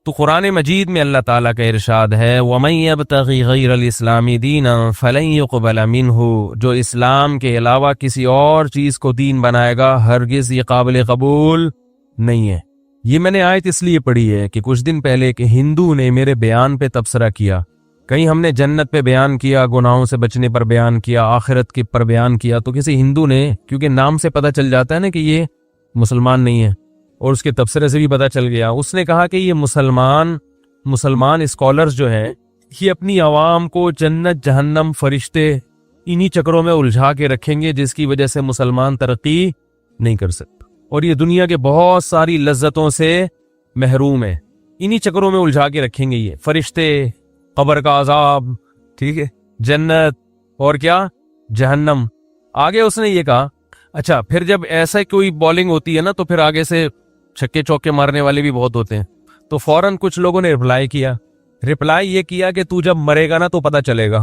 تو قرآن مجید میں اللہ تعالیٰ کا ارشاد ہے وَمَن يَبْتَغِ غَيْرَ الْإِسْلَامِ دِينًا فَلَن يُقْبَلَ مِنْهُ، جو اسلام کے علاوہ کسی اور چیز کو دین بنائے گا ہرگز یہ قابل قبول نہیں ہے۔ یہ میں نے آیت اس لیے پڑھی ہے کہ کچھ دن پہلے کہ ہندو نے میرے بیان پہ تبصرہ کیا، کہیں ہم نے جنت پہ بیان کیا، گناہوں سے بچنے پر بیان کیا، آخرت کے پر بیان کیا، تو کسی ہندو نے، کیونکہ نام سے پتہ چل جاتا ہے نا کہ یہ مسلمان نہیں ہے اور اس کے تبصرے سے بھی پتہ چل گیا، اس نے کہا کہ یہ مسلمان اسکالرز جو ہیں یہ اپنی عوام کو جنت جہنم فرشتے انہی چکروں میں الجھا کے رکھیں گے جس کی وجہ سے مسلمان ترقی نہیں کر سکتا، اور یہ دنیا کے بہت ساری لذتوں سے محروم ہے، انہی چکروں میں الجھا کے رکھیں گے، یہ فرشتے، قبر کا عذاب، ٹھیک ہے، جنت اور کیا جہنم۔ آگے اس نے یہ کہا اچھا پھر جب ایسا کوئی بالنگ ہوتی ہے نا تو پھر آگے سے چھکے چوکے مارنے والے بھی بہت ہوتے ہیں، تو فوراً کچھ لوگوں نے رپلائی یہ کیا کہ تو جب مرے گا نا تو پتہ چلے گا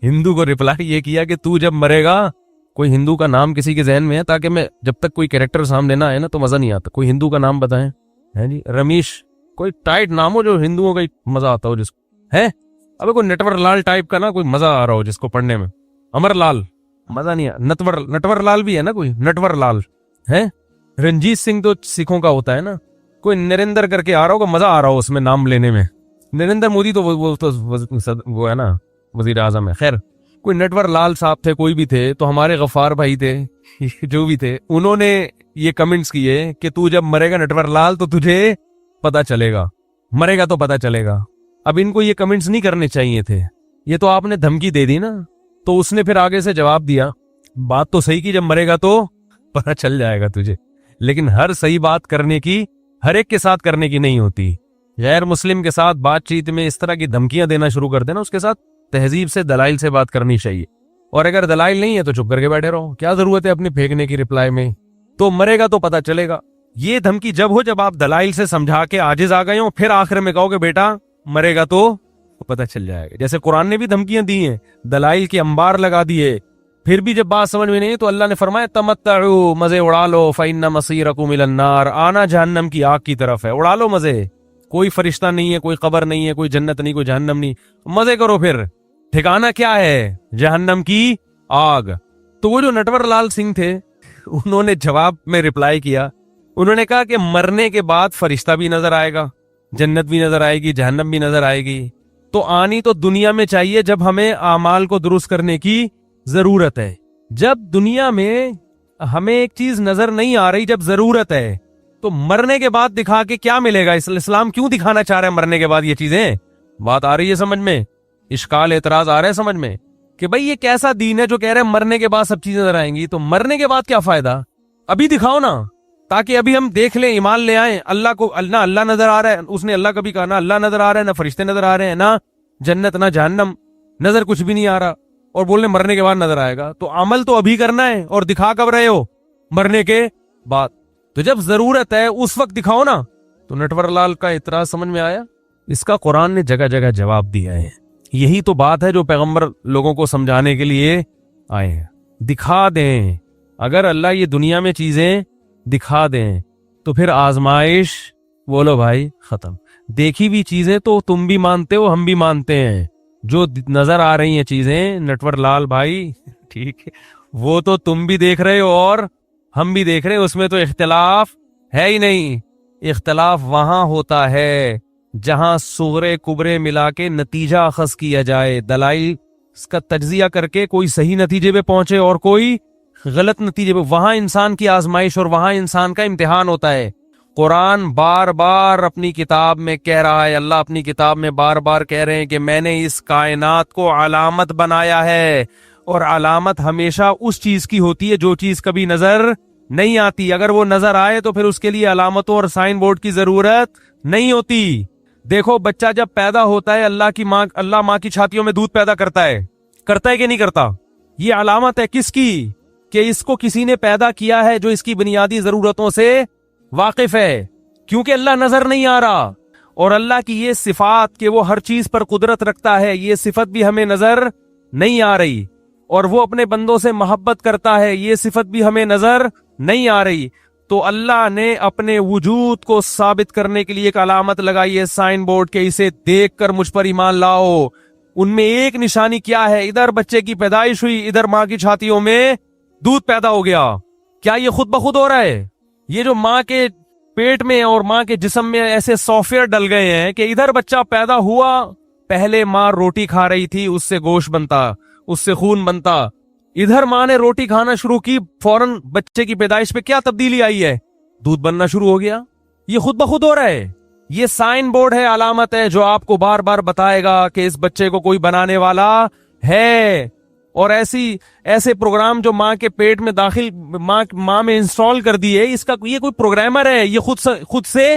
ہندو کو رپلائی یہ کیا کہ تو جب مرے گا، کوئی ہندو کا نام کسی کے ذہن میں ہے تاکہ میں جب تک کوئی کریکٹر سامنے نہ آئے نا تو مزہ نہیں آتا، کوئی ہندو کا نام بتائیں، ہے جی رمیش، کوئی ٹائٹ نام ہو جو ہندوؤں کا مزہ آتا ہو جس کو ہے، ابھی کوئی نٹور لال ٹائپ کا نا کوئی مزہ آ رہا ہو جس کو پڑھنے میں، امر لال مزہ نہیں نٹور لال بھی ہے نا، کوئی نٹور لال ہے، رنجیت سنگھ تو سکھوں کا ہوتا ہے نا، کوئی نریندر کر کے آ رہا ہوگا، مزہ آ رہا ہو اس میں نام لینے میں، نریندر مودی تو وہ ہے نا وزیر اعظم ہے، خیر کوئی نٹور لال صاحب تھے، کوئی بھی تھے، تو ہمارے غفار بھائی تھے جو بھی تھے، انہوں نے یہ کمنٹس کیے کہ تو جب مرے گا نٹور لال تو تجھے پتا چلے گا، مرے گا تو پتا چلے گا۔ اب ان کو یہ کمنٹس نہیں کرنے چاہیے تھے، یہ تو آپ نے دھمکی دے دی نا، تو اس نے پھر آگے سے جواب دیا بات تو صحیح کی، جب مرے گا تو پتا چل جائے گا تجھے، لیکن ہر صحیح بات کرنے کی ہر ایک کے ساتھ کرنے کی نہیں ہوتی، غیر مسلم کے ساتھ بات چیت میں اس طرح کی دھمکیاں دینا شروع کر دینا، اس کے ساتھ تہذیب سے دلائل سے بات کرنی چاہیے، اور اگر دلائل نہیں ہے تو چپ کر کے بیٹھے رہو، کیا ضرورت ہے اپنے پھینکنے کی رپلائی میں، تو مرے گا تو پتا چلے گا۔ یہ دھمکی جب ہو جب آپ دلائل سے سمجھا کے عاجز آ گئے ہو، پھر آخر میں کہو کہ بیٹا مرے گا تو پتا چل جائے گا، جیسے قرآن نے بھی دھمکیاں دی ہیں، دلائل کے انبار لگا دیے، پھر بھی جب بات سمجھ میں نہیں تو اللہ نے فرمایا تمتعوا، مزے اڑا لو، فإن مصيركم إلى النار، آنا جہنم کی آگ کی طرف ہے، اڑا لو مزے، کوئی فرشتہ نہیں ہے، کوئی قبر نہیں ہے، کوئی جنت نہیں، کوئی جہنم نہیں، مزے کرو، پھر ٹھکانہ کیا ہے جہنم کی آگ۔ تو وہ جو نٹور لال سنگھ تھے انہوں نے جواب میں رپلائی کیا، انہوں نے کہا کہ مرنے کے بعد فرشتہ بھی نظر آئے گا، جنت بھی نظر آئے گی، جہنم بھی نظر آئے گی، تو آنی تو دنیا میں چاہیے جب ہمیں اعمال کو درست کرنے کی ضرورت ہے، جب دنیا میں ہمیں ایک چیز نظر نہیں آ رہی، جب ضرورت ہے، تو مرنے کے بعد دکھا کے کیا ملے گا؟ اسلام کیوں دکھانا چاہ رہا ہے مرنے کے بعد یہ چیزیں؟ بات آ رہی ہے سمجھ میں؟ اشکال اعتراض آ رہا ہے سمجھ میں کہ بھئی یہ کیسا دین ہے جو کہہ رہے ہیں مرنے کے بعد سب چیزیں نظر آئیں گی؟ تو مرنے کے بعد کیا فائدہ؟ ابھی دکھاؤ نا، تاکہ ابھی ہم دیکھ لیں، ایمان لے آئیں، اللہ کو اللہ نظر آ رہا ہے، اس نے اللہ کبھی کہا نہ اللہ نظر آ رہا ہے، نہ فرشتے نظر آ رہے ہیں، نہ جنت نہ جہنم نظر، کچھ بھی نہیں آ رہا، اور بولنے مرنے کے بعد نظر آئے گا، تو عمل تو ابھی کرنا ہے، اور دکھا کب رہے ہو؟ مرنے کے بعد۔ تو جب ضرورت ہے اس وقت دکھاؤ نا۔ تو نٹور لال کا اعتراض سمجھ میں آیا؟ اس کا قرآن نے جگہ جگہ جواب دیا ہے، یہی تو بات ہے جو پیغمبر لوگوں کو سمجھانے کے لیے آئے ہیں، دکھا دیں، اگر اللہ یہ دنیا میں چیزیں دکھا دیں تو پھر آزمائش بولو بھائی ختم۔ دیکھی بھی چیزیں تو تم بھی مانتے ہو، ہم بھی مانتے ہیں، جو نظر آ رہی ہیں چیزیں نٹور لال بھائی، ٹھیک ہے، وہ تو تم بھی دیکھ رہے ہو اور ہم بھی دیکھ رہے ہیں، اس میں تو اختلاف ہے ہی نہیں۔ اختلاف وہاں ہوتا ہے جہاں صغرے کبرے ملا کے نتیجہ اخذ کیا جائے، دلائل اس کا تجزیہ کر کے کوئی صحیح نتیجے پہ پہنچے اور کوئی غلط نتیجے پہ، وہاں انسان کی آزمائش اور وہاں انسان کا امتحان ہوتا ہے۔ قرآن بار بار اپنی کتاب میں کہہ رہا ہے، اللہ اپنی کتاب میں بار بار کہہ رہے ہیں کہ میں نے اس کائنات کو علامت بنایا ہے، اور علامت ہمیشہ اس چیز کی ہوتی ہے جو چیز کبھی نظر نہیں آتی، اگر وہ نظر آئے تو پھر اس کے لیے علامتوں اور سائن بورڈ کی ضرورت نہیں ہوتی۔ دیکھو بچہ جب پیدا ہوتا ہے، اللہ ماں کی چھاتیوں میں دودھ پیدا کرتا ہے کہ نہیں کرتا؟ یہ علامت ہے کس کی؟ کہ اس کو کسی نے پیدا کیا ہے جو اس کی بنیادی ضرورتوں سے واقف ہے، کیونکہ اللہ نظر نہیں آ رہا، اور اللہ کی یہ صفات کہ وہ ہر چیز پر قدرت رکھتا ہے، یہ صفت بھی ہمیں نظر نہیں آ رہی، اور وہ اپنے بندوں سے محبت کرتا ہے، یہ صفت بھی ہمیں نظر نہیں آ رہی۔ تو اللہ نے اپنے وجود کو ثابت کرنے کے لیے ایک علامت لگائی ہے سائن بورڈ کے، اسے دیکھ کر مجھ پر ایمان لاؤ۔ ان میں ایک نشانی کیا ہے؟ ادھر بچے کی پیدائش ہوئی، ادھر ماں کی چھاتیوں میں دودھ پیدا ہو گیا۔ کیا یہ خود بخود ہو رہا ہے؟ یہ جو ماں کے پیٹ میں اور ماں کے جسم میں ایسے سافٹ ویئر ڈل گئے ہیں کہ ادھر بچہ پیدا ہوا، پہلے ماں روٹی کھا رہی تھی، اس سے گوشت بنتا، اس سے خون بنتا، ادھر ماں نے روٹی کھانا شروع کی، فوراً بچے کی پیدائش پہ کیا تبدیلی آئی ہے؟ دودھ بننا شروع ہو گیا۔ یہ خود بخود ہو رہا ہے۔ یہ سائن بورڈ ہے، علامت ہے جو آپ کو بار بار بتائے گا کہ اس بچے کو کوئی بنانے والا ہے۔ اور ایسے پروگرام جو ماں کے پیٹ میں داخل ماں میں انسٹال کر دیے، اس کا یہ کوئی پروگرامر ہے، یہ خود سے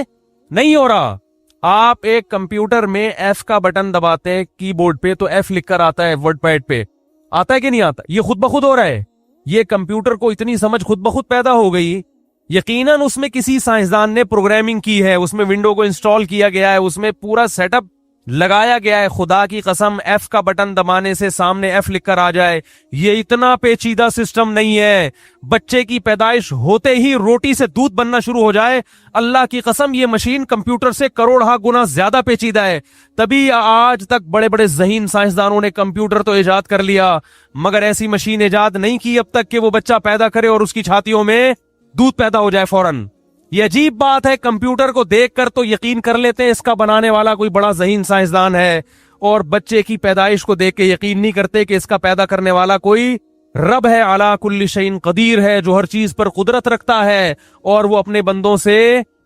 نہیں ہو رہا۔ آپ ایک کمپیوٹر میں ایف کا بٹن دباتے ہیں کی بورڈ پہ تو ایف لکھ کر آتا ہے، ورڈ پیڈ پہ آتا ہے کہ نہیں آتا؟ یہ خود بخود ہو رہا ہے۔ یہ کمپیوٹر کو اتنی سمجھ خود بخود پیدا ہو گئی، یقیناً اس میں کسی سائنسدان نے پروگرامنگ کی ہے، اس میں ونڈو کو انسٹال کیا گیا ہے، اس میں پورا سیٹ اپ لگایا گیا ہے۔ خدا کی قسم ایف کا بٹن دبانے سے سامنے ایف لکھ کر آ جائے، یہ اتنا پیچیدہ سسٹم نہیں ہے۔ بچے کی پیدائش ہوتے ہی روٹی سے دودھ بننا شروع ہو جائے، اللہ کی قسم یہ مشین کمپیوٹر سے کروڑہ گنا زیادہ پیچیدہ ہے۔ تبھی آج تک بڑے بڑے ذہین سائنسدانوں نے کمپیوٹر تو ایجاد کر لیا، مگر ایسی مشین ایجاد نہیں کی اب تک کہ وہ بچہ پیدا کرے اور اس کی چھاتیوں میں دودھ پیدا ہو جائے فوراً۔ یہ عجیب بات ہے، کمپیوٹر کو دیکھ کر تو یقین کر لیتے ہیں اس کا بنانے والا کوئی بڑا ذہین سائنسدان ہے، اور بچے کی پیدائش کو دیکھ کے یقین نہیں کرتے کہ اس کا پیدا کرنے والا کوئی رب ہے، علی کل شیء قدیر ہے، جو ہر چیز پر قدرت رکھتا ہے، اور وہ اپنے بندوں سے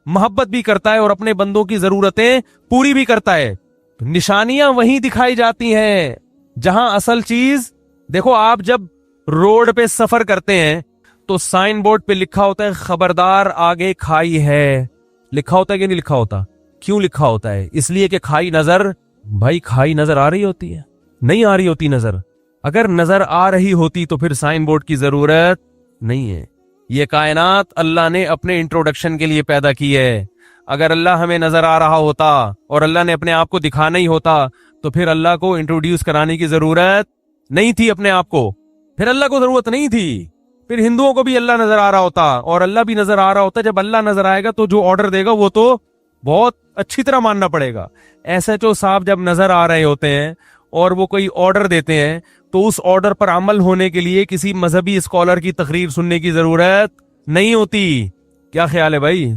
محبت بھی کرتا ہے اور اپنے بندوں کی ضرورتیں پوری بھی کرتا ہے۔ نشانیاں وہیں دکھائی جاتی ہیں جہاں اصل چیز دیکھو۔ آپ جب روڈ پہ سفر کرتے ہیں تو سائن بورڈ پہ لکھا ہوتا ہے خبردار آگے کھائی ہے، لکھا ہوتا ہے کہ نہیں لکھا ہوتا؟ کیوں لکھا ہوتا ہے؟ اس لیے کہ کھائی نظر آ رہی ہوتی ہے؟ نہیں آ رہی ہوتی نظر۔ اگر نظر آ رہی ہوتی تو پھر سائن بورڈ کی ضرورت نہیں ہے۔ یہ کائنات اللہ نے اپنے انٹروڈکشن کے لیے پیدا کی ہے۔ اگر اللہ ہمیں نظر آ رہا ہوتا اور اللہ نے اپنے آپ کو دکھانا ہی ہوتا تو پھر اللہ کو انٹروڈیوس کرانے کی ضرورت نہیں تھی اپنے آپ کو، پھر اللہ کو ضرورت نہیں تھی۔ پھر ہندوؤں کو بھی اللہ نظر آ رہا ہوتا اور اللہ بھی نظر آ رہا ہوتا۔ جب اللہ نظر آئے گا تو جو آرڈر دے گا وہ تو بہت اچھی طرح ماننا پڑے گا۔ ایس ایچ او صاحب جب نظر آ رہے ہوتے ہیں اور وہ کوئی آرڈر دیتے ہیں تو اس آرڈر پر عمل ہونے کے لیے کسی مذہبی اسکالر کی تقریر سننے کی ضرورت نہیں ہوتی۔ کیا خیال ہے بھائی؟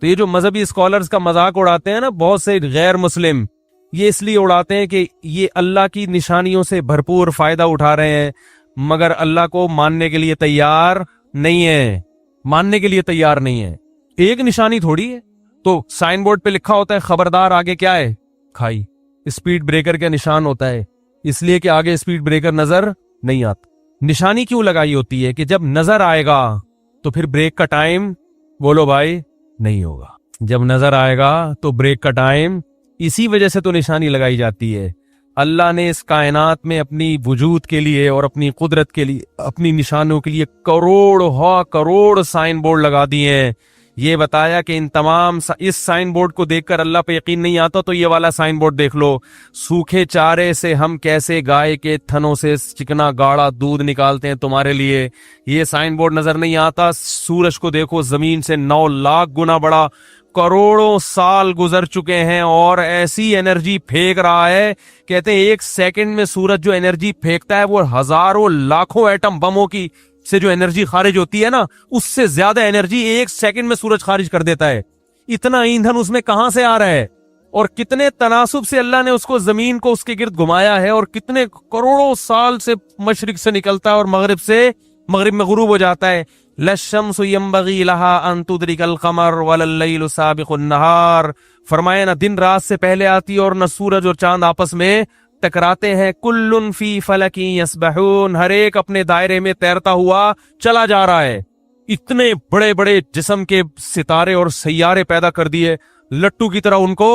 تو یہ جو مذہبی اسکالرز کا مذاق اڑاتے ہیں نا بہت سے غیر مسلم، یہ اس لیے اڑاتے ہیں کہ یہ اللہ کی نشانیوں سے بھرپور فائدہ اٹھا رہے ہیں، مگر اللہ کو ماننے کے لیے تیار نہیں ہے، ماننے کے لیے تیار نہیں ہے۔ ایک نشانی تھوڑی ہے۔ تو سائن بورڈ پہ لکھا ہوتا ہے خبردار آگے کیا ہے؟ کھائی۔ اسپیڈ بریکر کا نشان ہوتا ہے، اس لیے کہ آگے اسپیڈ بریکر نظر نہیں آتا۔ نشانی کیوں لگائی ہوتی ہے کہ جب نظر آئے گا تو پھر بریک کا ٹائم بولو بھائی نہیں ہوگا۔ جب نظر آئے گا تو بریک کا ٹائم، اسی وجہ سے تو نشانی لگائی جاتی ہے۔ اللہ نے اس کائنات میں اپنی وجود کے لیے اور اپنی قدرت کے لیے، اپنی نشانوں کے لیے کروڑ سائن بورڈ لگا دیے ہیں۔ یہ بتایا کہ ان تمام اس سائن بورڈ کو دیکھ کر اللہ پہ یقین نہیں آتا تو یہ والا سائن بورڈ دیکھ لو، سوکھے چارے سے ہم کیسے گائے کے تھنوں سے چکنا گاڑا دودھ نکالتے ہیں تمہارے لیے۔ یہ سائن بورڈ نظر نہیں آتا۔ سورج کو دیکھو، زمین سے 9 لاکھ گنا بڑا، کروڑوں سال گزر چکے ہیں اور ایسی انرجی پھینک رہا ہے، کہتے ہیں ایک سیکنڈ میں سورج جو انرجی پھینکتا ہے وہ ہزاروں لاکھوں ایٹم بموں کی سے جو انرجی خارج ہوتی ہے نا، اس سے زیادہ انرجی ایک سیکنڈ میں سورج خارج کر دیتا ہے۔ اتنا ایندھن اس میں کہاں سے آ رہا ہے؟ اور کتنے تناسب سے اللہ نے اس کو زمین کو اس کے گرد گھمایا ہے، اور کتنے کروڑوں سال سے مشرق سے نکلتا ہے اور مغرب میں غروب ہو جاتا ہے۔ لَلشَّمْسُ يَنبَغِي لَهَا أَن تُدْرِكَ الْقَمَرَ وَلَا اللَّيْلُ سَابِقُ النَّهَارِ، فرمایا نہ دن رات سے پہلے آتی اور نہ سورج اور چاند آپس میں ٹکراتے ہیں۔ کل فی فلک یسبحون، ہر ایک اپنے دائرے میں تیرتا ہوا چلا جا رہا ہے۔ اتنے بڑے بڑے جسم کے ستارے اور سیارے پیدا کر دیے، لٹو کی طرح ان کو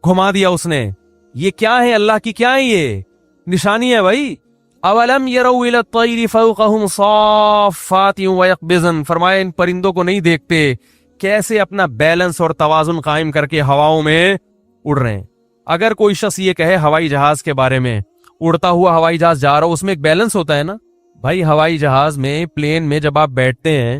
گھما دیا اس نے۔ یہ کیا ہے؟ اللہ کی کیا ہے؟ یہ نشانی ہے بھائی۔ اولم یروا الی الطیر فوقہم صافات ویقبضن، فرمایا ان پرندوں کو نہیں دیکھتے کیسے اپنا بیلنس اور توازن قائم کر کے ہواؤں میں اڑ رہے ہیں۔ اگر کوئی شخص یہ کہے ہوائی جہاز کے بارے میں، اڑتا ہوا ہوائی جہاز جا رہا ہو، اس میں ایک بیلنس ہوتا ہے نا بھائی۔ ہوائی جہاز میں، پلین میں جب آپ بیٹھتے ہیں